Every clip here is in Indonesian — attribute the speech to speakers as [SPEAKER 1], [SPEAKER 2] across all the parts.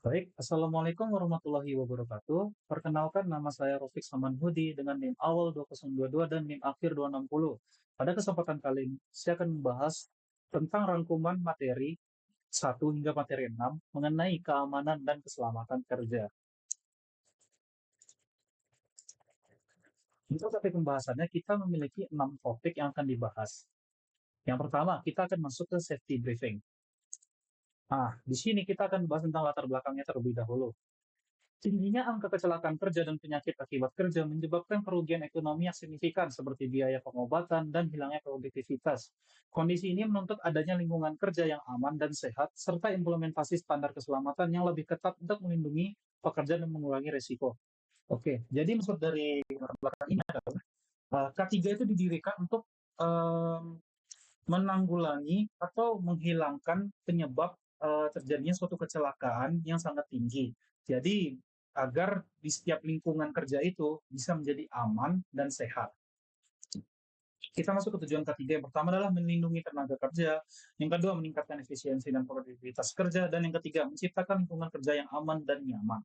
[SPEAKER 1] Baik, Assalamualaikum warahmatullahi wabarakatuh. Perkenalkan, nama saya Rofik Samanhudi dengan NIM awal 2022 dan NIM akhir 260. Pada kesempatan kali ini, saya akan membahas tentang rangkuman materi 1 hingga materi 6 mengenai keamanan dan keselamatan kerja. Untuk topik pembahasannya, kita memiliki 6 topik yang akan dibahas. Yang pertama, kita akan masuk ke safety briefing. Nah, di sini kita akan bahas tentang latar belakangnya terlebih dahulu. Tingginya angka kecelakaan kerja dan penyakit akibat kerja menyebabkan kerugian ekonomi yang signifikan seperti biaya pengobatan dan hilangnya produktivitas. Kondisi ini menuntut adanya lingkungan kerja yang aman dan sehat, serta implementasi standar keselamatan yang lebih ketat untuk melindungi pekerja dan mengurangi risiko. Oke, jadi maksud dari belakang ini adalah K3 itu didirikan untuk menanggulangi atau menghilangkan penyebab terjadinya suatu kecelakaan yang sangat tinggi. Jadi agar di setiap lingkungan kerja itu bisa menjadi aman dan sehat. Kita masuk ke tujuan ketiga. Yang pertama adalah melindungi tenaga kerja, yang kedua meningkatkan efisiensi dan produktivitas kerja, dan yang ketiga menciptakan lingkungan kerja yang aman dan nyaman.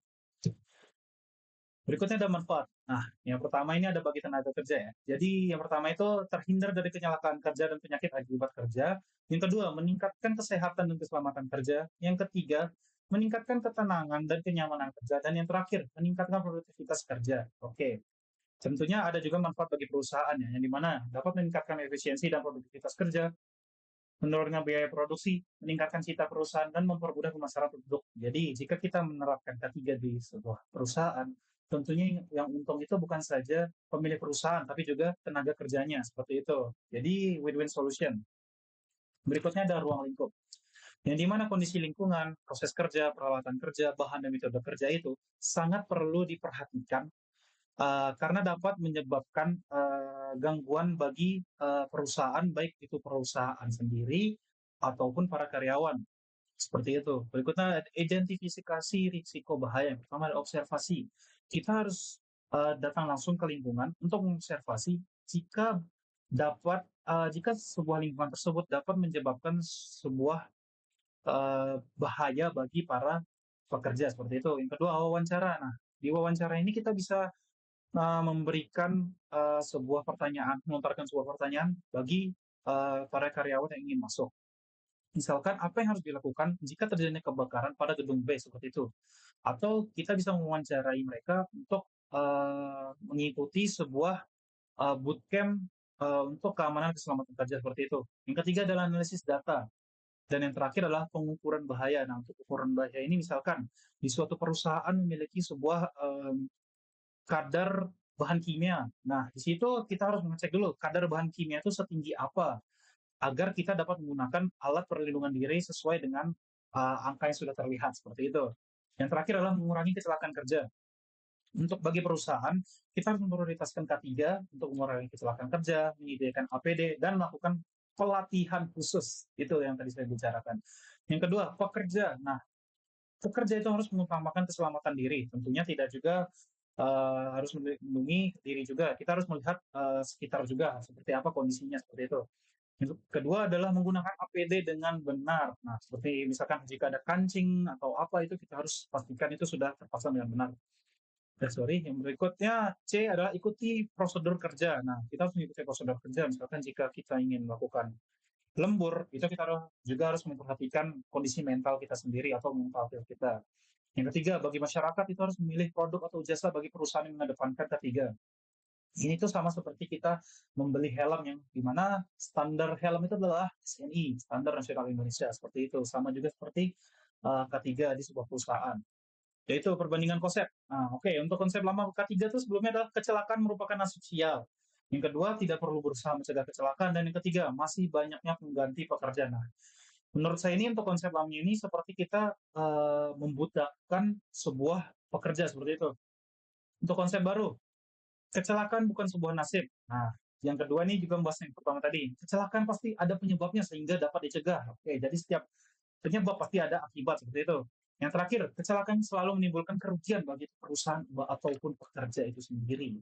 [SPEAKER 1] Berikutnya ada manfaat. Nah, yang pertama ini ada bagi tenaga kerja ya. Jadi yang pertama itu terhindar dari kecelakaan kerja dan penyakit akibat kerja. Yang kedua, meningkatkan kesehatan dan keselamatan kerja. Yang ketiga, meningkatkan ketenangan dan kenyamanan kerja. Dan yang terakhir, meningkatkan produktivitas kerja. Oke. Tentunya ada juga manfaat bagi perusahaan ya, yang dimana dapat meningkatkan efisiensi dan produktivitas kerja, menurunnya biaya produksi, meningkatkan cita perusahaan, dan mempermudah pemasaran produk. Jadi, jika kita menerapkan ketiga di sebuah perusahaan, tentunya yang untung itu bukan saja pemilik perusahaan, tapi juga tenaga kerjanya, seperti itu. Jadi, win-win solution. Berikutnya ada ruang lingkup, yang dimana kondisi lingkungan, proses kerja, peralatan kerja, bahan dan metode kerja itu sangat perlu diperhatikan karena dapat menyebabkan gangguan bagi perusahaan, baik itu perusahaan sendiri ataupun para karyawan. Seperti itu. Berikutnya identifikasi risiko bahaya. Yang pertama ada observasi. Kita harus datang langsung ke lingkungan untuk mengobservasi jika jika sebuah lingkungan tersebut dapat menyebabkan sebuah bahaya bagi para pekerja seperti itu. Yang kedua wawancara. Nah, di wawancara ini kita bisa memberikan sebuah pertanyaan, melontarkan sebuah pertanyaan bagi para karyawan yang ingin masuk. Misalkan apa yang harus dilakukan jika terjadinya kebakaran pada gedung B seperti itu. Atau kita bisa mewawancarai mereka untuk mengikuti sebuah bootcamp untuk keamanan keselamatan kerja seperti itu. Yang ketiga adalah analisis data. Dan yang terakhir adalah pengukuran bahaya. Nah, untuk ukuran bahaya ini misalkan di suatu perusahaan memiliki sebuah kadar bahan kimia. Nah, di situ kita harus mengecek dulu kadar bahan kimia itu setinggi apa agar kita dapat menggunakan alat perlindungan diri sesuai dengan angka yang sudah terlihat seperti itu. Yang terakhir adalah mengurangi kecelakaan kerja. Untuk bagi perusahaan, kita harus memprioritaskan K3 untuk mengurangi kecelakaan kerja, menyediakan APD, dan melakukan pelatihan khusus. Itu yang tadi saya bicarakan. Yang kedua, pekerja. Nah, pekerja itu harus mengutamakan keselamatan diri. Tentunya tidak juga harus melindungi diri juga. Kita harus melihat sekitar juga seperti apa kondisinya seperti itu. Yang kedua adalah menggunakan APD dengan benar. Nah, seperti misalkan jika ada kancing atau apa itu kita harus pastikan itu sudah terpasang dengan benar. Sorry, yang berikutnya C adalah ikuti prosedur kerja. Nah, kita harus mengikuti prosedur kerja. Misalkan jika kita ingin melakukan lembur, itu kita juga harus memperhatikan kondisi mental kita sendiri atau mental kita. Yang ketiga, bagi masyarakat itu harus memilih produk atau jasa bagi perusahaan yang mengedepankan ketiga. Ini tuh sama seperti kita membeli helm yang dimana standar helm itu adalah SNI, Standar Nasional Indonesia, seperti itu. Sama juga seperti K3 di sebuah perusahaan. Yaitu perbandingan konsep. Nah, oke, untuk konsep lama K3 itu sebelumnya adalah kecelakaan merupakan asosial. Yang kedua, tidak perlu berusaha mencegah kecelakaan. Dan yang ketiga, masih banyaknya pengganti pekerjaan. Nah, menurut saya ini untuk konsep lama ini seperti kita membudakkan sebuah pekerja seperti itu. Untuk konsep baru, kecelakaan bukan sebuah nasib. Nah, yang kedua ini juga membahas yang pertama tadi. Kecelakaan pasti ada penyebabnya sehingga dapat dicegah. Oke, jadi setiap penyebab pasti ada akibat seperti itu. Yang terakhir, kecelakaan selalu menimbulkan kerugian bagi perusahaan ataupun pekerja itu sendiri.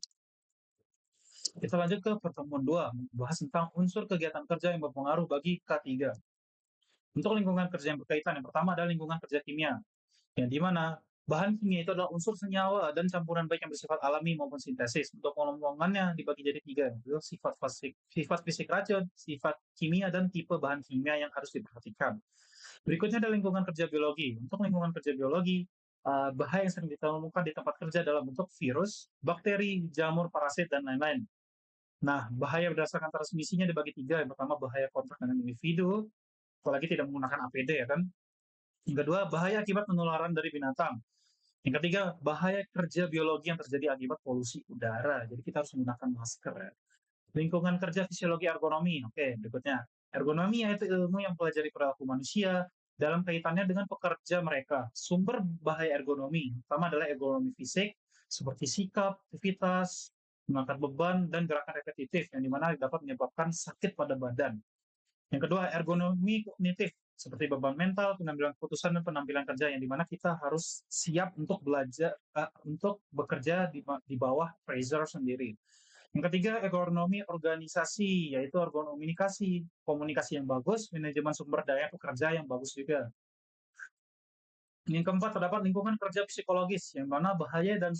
[SPEAKER 1] Kita lanjut ke pertemuan 2, membahas tentang unsur kegiatan kerja yang berpengaruh bagi K3. Untuk lingkungan kerja yang berkaitan, yang pertama adalah lingkungan kerja kimia. yang di mana bahan kimia itu adalah unsur senyawa dan campuran baik yang bersifat alami maupun sintesis. Untuk pengelompokannya dibagi jadi tiga, yaitu sifat fisik racun, sifat kimia, dan tipe bahan kimia yang harus diperhatikan. Berikutnya ada lingkungan kerja biologi. Untuk lingkungan kerja biologi, bahaya yang sering ditemukan di tempat kerja dalam bentuk virus, bakteri, jamur, parasit, dan lain-lain. Nah, bahaya berdasarkan transmisinya dibagi tiga. Yang pertama, bahaya kontak dengan individu, apalagi tidak menggunakan APD ya kan. Yang kedua, bahaya akibat penularan dari binatang. Yang ketiga, bahaya kerja biologi yang terjadi akibat polusi udara. Jadi kita harus menggunakan masker ya. Lingkungan kerja fisiologi ergonomi. Oke, berikutnya. Ergonomi yaitu ilmu yang mempelajari perilaku manusia dalam kaitannya dengan pekerja mereka. Sumber bahaya ergonomi pertama adalah ergonomi fisik, seperti sikap, aktivitas, mengangkat beban, dan gerakan repetitif, yang dimana dapat menyebabkan sakit pada badan. Yang kedua, ergonomi kognitif, seperti beban mental, pengambilan keputusan, dan penampilan kerja, yang dimana kita harus siap untuk belajar, untuk bekerja di bawah pressure sendiri. Yang ketiga, ergonomi organisasi, yaitu ergonomi komunikasi yang bagus, manajemen sumber daya pekerja yang bagus juga. Yang keempat, terdapat lingkungan kerja psikologis, yang mana bahaya dan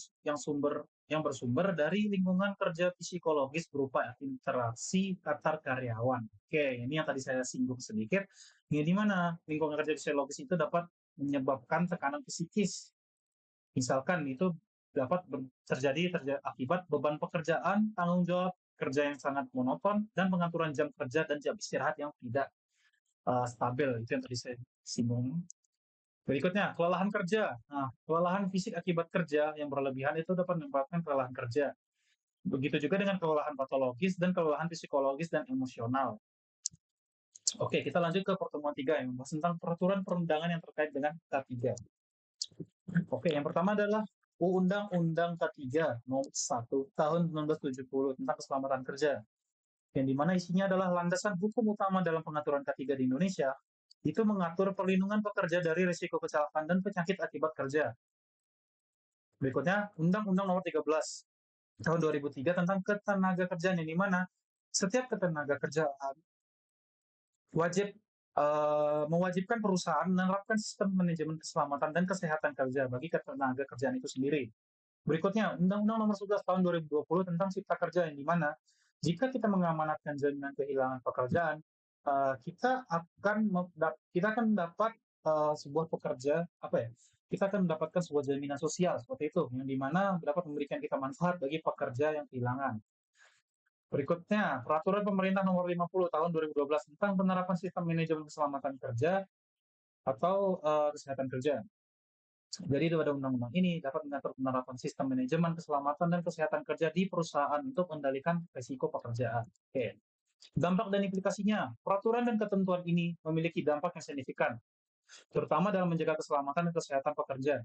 [SPEAKER 1] yang bersumber dari lingkungan kerja psikologis berupa interaksi antar karyawan. Oke, ini yang tadi saya singgung sedikit. Ini di mana lingkungan kerja psikologis itu dapat menyebabkan tekanan psikis. Misalkan itu dapat terjadi akibat beban pekerjaan, tanggung jawab kerja yang sangat monoton, dan pengaturan jam kerja dan jam istirahat yang tidak stabil. Itu yang tadi saya singgung. Berikutnya, kelelahan kerja. Nah, kelelahan fisik akibat kerja yang berlebihan itu dapat menyebabkan kelelahan kerja. Begitu juga dengan kelelahan patologis dan kelelahan psikologis dan emosional. Oke, kita lanjut ke pertemuan 3 yang membahas tentang peraturan perundangan yang terkait dengan K3. Oke, yang pertama adalah Undang-Undang K3 Nomor 1 Tahun 1970 tentang Keselamatan Kerja, yang dimana isinya adalah landasan hukum utama dalam pengaturan K3 di Indonesia. Itu mengatur perlindungan pekerja dari risiko kecelakaan dan penyakit akibat kerja. Berikutnya, Undang-Undang Nomor 13 Tahun 2003 tentang ketenaga kerjaan, yang dimana setiap ketenaga kerjaan wajib mewajibkan perusahaan menerapkan sistem manajemen keselamatan dan kesehatan kerja bagi ketenaga kerjaan itu sendiri. Berikutnya, Undang-Undang Nomor 11 Tahun 2020 tentang Cipta Kerja, yang dimana jika kita mengamanatkan jaminan kehilangan pekerjaan, kita akan dapat sebuah pekerja apa ya? Kita akan mendapatkan sebuah jaminan sosial seperti itu, yang dimana dapat memberikan kita manfaat bagi pekerja yang kehilangan. Berikutnya, Peraturan Pemerintah Nomor 50 Tahun 2012 tentang penerapan sistem manajemen keselamatan kerja atau kesehatan kerja. Jadi pada undang-undang ini dapat mengatur penerapan sistem manajemen keselamatan dan kesehatan kerja di perusahaan untuk mengendalikan risiko pekerjaan. Oke. Dampak dan implikasinya, peraturan dan ketentuan ini memiliki dampak yang signifikan, terutama dalam menjaga keselamatan dan kesehatan pekerja.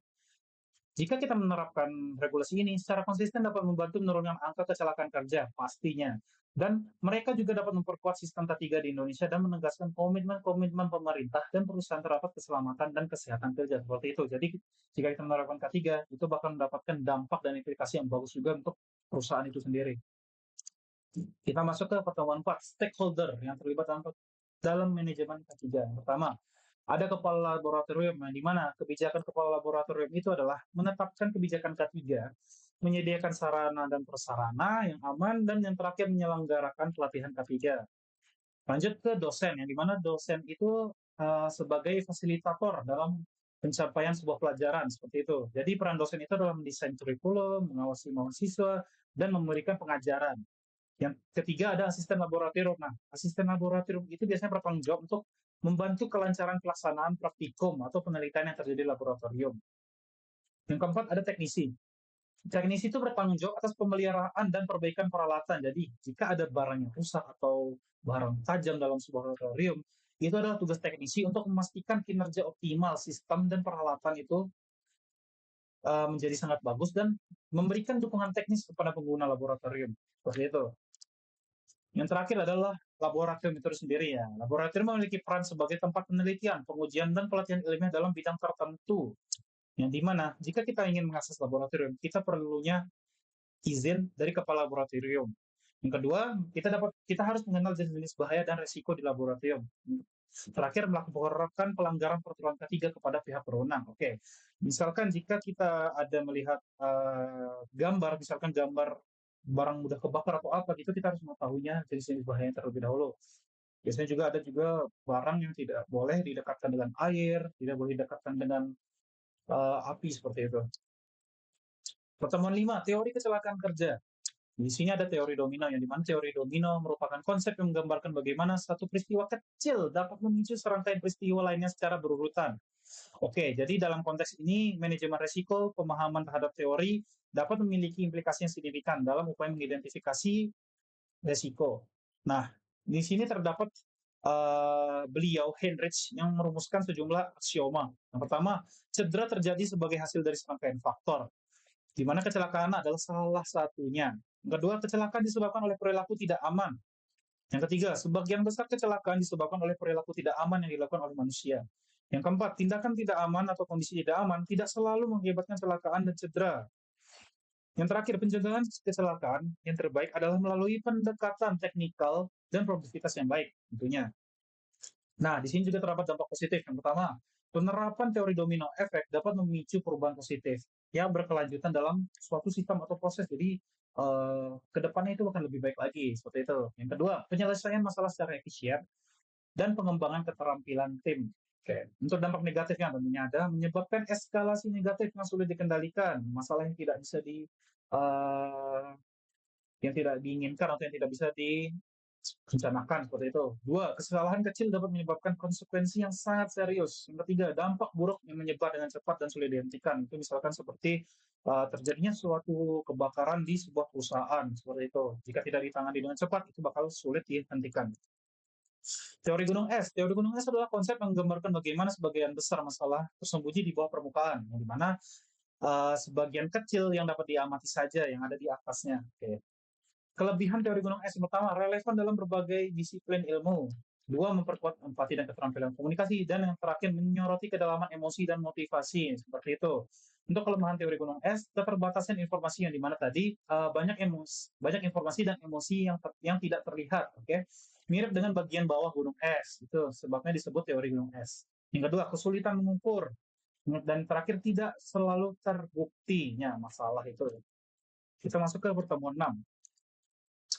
[SPEAKER 1] Jika kita menerapkan regulasi ini secara konsisten dapat membantu menurunkan angka kecelakaan kerja, pastinya. Dan mereka juga dapat memperkuat sistem K3 di Indonesia dan menegaskan komitmen-komitmen pemerintah dan perusahaan terhadap keselamatan dan kesehatan kerja seperti itu. Jadi, jika kita menerapkan K3, itu bakal mendapatkan dampak dan implikasi yang bagus juga untuk perusahaan itu sendiri. Kita masuk ke pertemuan 4, stakeholder yang terlibat dalam manajemen K3. Yang pertama, ada kepala laboratorium, di mana kebijakan kepala laboratorium itu adalah menetapkan kebijakan K3, menyediakan sarana dan prasarana yang aman, dan yang terakhir menyelenggarakan pelatihan K3. Lanjut ke dosen, yang dimana dosen itu sebagai fasilitator dalam pencapaian sebuah pelajaran, seperti itu. Jadi peran dosen itu adalah mendesain kurikulum, mengawasi mahasiswa, dan memberikan pengajaran. Yang ketiga ada asisten laboratorium. Nah, asisten laboratorium itu biasanya bertanggung jawab untuk membantu kelancaran pelaksanaan praktikum atau penelitian yang terjadi di laboratorium. Yang keempat ada teknisi. Teknisi itu bertanggung jawab atas pemeliharaan dan perbaikan peralatan. Jadi, jika ada barang yang rusak atau barang tajam dalam sebuah laboratorium, itu adalah tugas teknisi untuk memastikan kinerja optimal sistem dan peralatan itu menjadi sangat bagus dan memberikan dukungan teknis kepada pengguna laboratorium. Seperti itu. Yang terakhir adalah laboratorium itu sendiri ya. Laboratorium memiliki peran sebagai tempat penelitian, pengujian, dan pelatihan ilmiah dalam bidang tertentu. Yang dimana jika kita ingin mengakses laboratorium, kita perlunya izin dari kepala laboratorium. Yang kedua, kita harus mengenal jenis-jenis bahaya dan risiko di laboratorium. Terakhir, melakukan pelanggaran peraturan ketiga kepada pihak berwenang. Oke, misalkan jika kita ada melihat gambar, misalkan gambar barang mudah kebakar atau apa gitu, kita harus mengetahuinya jenis-jenis bahayanya terlebih dahulu. Biasanya juga ada juga barang yang tidak boleh didekatkan dengan air, tidak boleh didekatkan dengan api seperti itu. Pertemuan 5, teori kecelakaan kerja. Di sini ada teori domino, yang dimana teori domino merupakan konsep yang menggambarkan bagaimana satu peristiwa kecil dapat memicu serangkaian peristiwa lainnya secara berurutan. Oke, jadi dalam konteks ini, manajemen resiko, pemahaman terhadap teori dapat memiliki implikasi yang signifikan dalam upaya mengidentifikasi resiko. Nah, di sini terdapat beliau Heinrich yang merumuskan sejumlah aksioma. Yang pertama, cedera terjadi sebagai hasil dari serangkaian faktor, di mana kecelakaan adalah salah satunya. Yang kedua, kecelakaan disebabkan oleh perilaku tidak aman. Yang ketiga, sebagian besar kecelakaan disebabkan oleh perilaku tidak aman yang dilakukan oleh manusia. Yang keempat, tindakan tidak aman atau kondisi tidak aman tidak selalu mengakibatkan kecelakaan dan cedera. Yang terakhir, pencegahan kecelakaan yang terbaik adalah melalui pendekatan teknikal dan produktivitas yang baik tentunya. Nah, di sini juga terdapat dampak positif. Yang pertama, penerapan teori domino efek dapat memicu perubahan positif yang berkelanjutan dalam suatu sistem atau proses. Jadi, ke depannya itu akan lebih baik lagi, seperti itu. Yang kedua, penyelesaian masalah secara efisien dan pengembangan keterampilan tim. Oke, untuk dampak negatifnya tentunya ada menyebabkan eskalasi negatif yang sulit dikendalikan, masalah yang tidak bisa yang tidak diinginkan atau yang tidak bisa direncanakan seperti itu. Dua, kesalahan kecil dapat menyebabkan konsekuensi yang sangat serius. Yang ketiga, dampak buruk yang menyebar dengan cepat dan sulit dihentikan. Itu misalkan seperti terjadinya suatu kebakaran di sebuah perusahaan seperti itu. Jika tidak ditangani dengan cepat, itu bakal sulit dihentikan. Teori gunung es. Teori gunung es adalah konsep yang menggambarkan bagaimana sebagian besar masalah tersembunyi di bawah permukaan, yang dimana sebagian kecil yang dapat diamati saja yang ada di atasnya. Oke. Kelebihan teori gunung es pertama, relevan dalam berbagai disiplin ilmu. Dua, memperkuat empati dan keterampilan komunikasi. Dan yang terakhir, menyoroti kedalaman emosi dan motivasi. Seperti itu. Untuk kelemahan teori gunung es, keterbatasan informasi yang dimana tadi banyak informasi dan emosi yang tidak terlihat. Oke, mirip dengan bagian bawah gunung es. Itu sebabnya disebut teori gunung es. Yang kedua, kesulitan mengukur. Dan terakhir, tidak selalu terbuktinya masalah itu. Kita masuk ke pertemuan 6.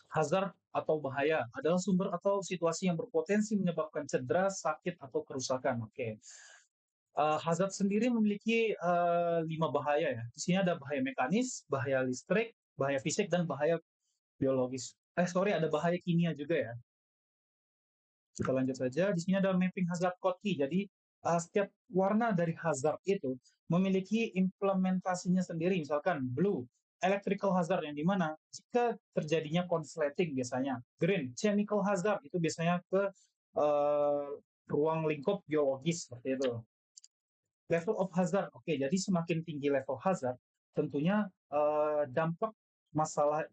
[SPEAKER 1] Hazard atau bahaya adalah sumber atau situasi yang berpotensi menyebabkan cedera, sakit, atau kerusakan. Oke. Hazard sendiri memiliki 5 bahaya ya. Di sini ada bahaya mekanis, bahaya listrik, bahaya fisik, dan bahaya biologis. Sorry, ada bahaya kimia juga ya. Kita lanjut saja. Di sini ada mapping hazard code key. Jadi setiap warna dari hazard itu memiliki implementasinya sendiri. Misalkan blue, electrical hazard, yang dimana jika terjadinya konsleting biasanya. Green, chemical hazard, itu biasanya ke ruang lingkup biologis seperti itu. Level of hazard, oke, jadi semakin tinggi level hazard, tentunya dampak masalah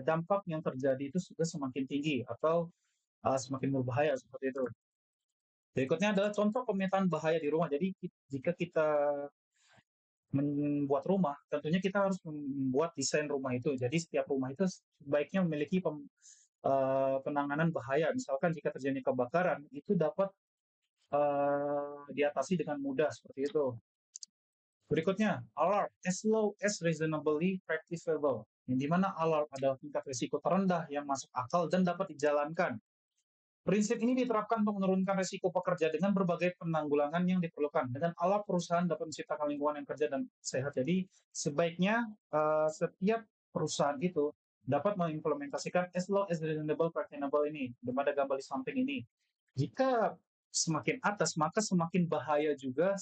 [SPEAKER 1] dampak yang terjadi itu sudah semakin tinggi atau semakin berbahaya seperti itu. Berikutnya adalah contoh pemetaan bahaya di rumah. Jadi jika kita membuat rumah, tentunya kita harus membuat desain rumah itu. Jadi setiap rumah itu sebaiknya memiliki penanganan bahaya. Misalkan jika terjadi kebakaran, itu dapat diatasi dengan mudah seperti itu. Berikutnya, alarm as low as reasonably practicable, yang dimana alarm adalah tingkat risiko terendah yang masuk akal dan dapat dijalankan. Prinsip ini diterapkan untuk menurunkan risiko pekerja dengan berbagai penanggulangan yang diperlukan. Dengan alat, perusahaan dapat menciptakan lingkungan yang kerja dan sehat. Jadi sebaiknya setiap perusahaan itu dapat mengimplementasikan as low as reasonable practicable ini, pada gambar di samping ini. Jika semakin atas, maka semakin bahaya juga.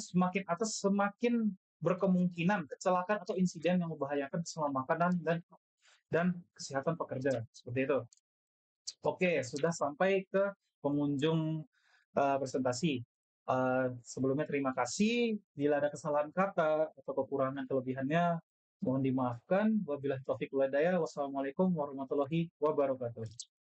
[SPEAKER 1] Semakin atas, semakin berkemungkinan kecelakaan atau insiden yang membahayakan keselamatan dan kesehatan pekerja seperti itu. Oke, sudah sampai ke pengunjung presentasi. Sebelumnya terima kasih. Bila ada kesalahan kata atau kekurangan kelebihannya, mohon dimaafkan. Wabillahi taufiq wal hidayah. Wassalamualaikum warahmatullahi wabarakatuh.